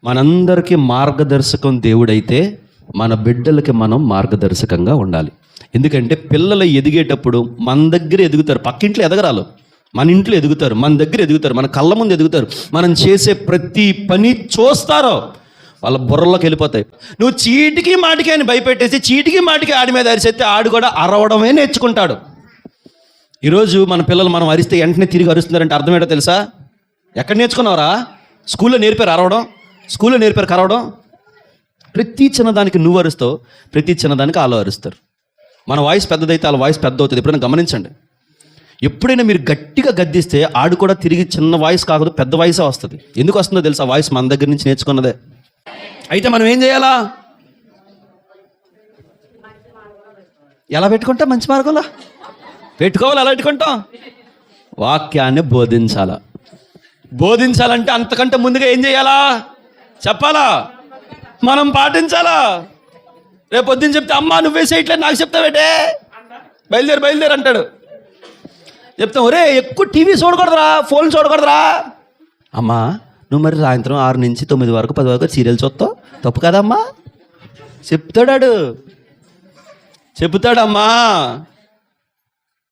మనందరికీ మార్గదర్శకం దేవుడైతే మన బిడ్డలకి మనం మార్గదర్శకంగా ఉండాలి. ఎందుకంటే పిల్లలు ఎదిగేటప్పుడు మన దగ్గర ఎదుగుతారు, పక్కింట్లో ఎదగరాలు, మన ఇంట్లో ఎదుగుతారు, మన దగ్గర ఎదుగుతారు, మన కళ్ళ ముందు ఎదుగుతారు. మనం చేసే ప్రతి పని చూస్తారో వాళ్ళ బుర్రలోకి వెళ్ళిపోతాయి. నువ్వు చీటికి మాటికి అని భయపెట్టేసి చీటికి మాటికి ఆడి మీద అరిసేస్తే ఆడు కూడా అరవడమే నేర్చుకుంటాడు. ఈరోజు మన పిల్లలు మనం అరిస్తే వెంటనే తిరిగి అరుస్తున్నారంటే అర్థం ఏంటో తెలుసా? ఎక్కడ నేర్చుకున్నావురా? స్కూల్లో నేర్పారు అరవడం, స్కూల్లో నేర్పారు కరవడం. ప్రతి చిన్నదానికి నువ్వు అరుస్తావు, ప్రతి చిన్నదానికి వాళ్ళు అరుస్తారు. మన వాయిస్ పెద్దదైతే వాళ్ళ వాయిస్ పెద్ద అవుతుంది. ఎప్పుడైనా గమనించండి. ఎప్పుడైనా మీరు గట్టిగా గద్దిస్తే ఆడు కూడా తిరిగి చిన్న వాయిస్ కాకూడదు పెద్ద వాయిసే వస్తుంది. ఎందుకు వస్తుందో తెలుసా? వాయిస్ మన దగ్గర నుంచి నేర్చుకున్నదే. అయితే మనం ఏం చేయాలా? ఎలా పెట్టుకుంటాం? మంచి మార్గంలో పెట్టుకోవాలి. ఎలా పెట్టుకుంటాం? వాక్యాన్ని బోధించాలా. బోధించాలంటే అంతకంటే ముందుగా ఏం చేయాలా? చెప్పాలా, మనం పాటించాలా. రేపు పొద్దున్న చెప్తే అమ్మా నువ్వే చేయట్లేదు నాకు చెప్తావేటే, బయలుదేరు అంటాడు. చెప్తాం ఒరే ఎక్కువ టీవీ చూడకూడదురా, ఫోన్ చూడకూడదురా. అమ్మా నువ్వు మరి సాయంత్రం 6 నుంచి 9 వరకు 10 వరకు సీరియల్ చూస్తావు, తప్పు కదమ్మా చెప్తాడాడు. చెబుతాడమ్మా.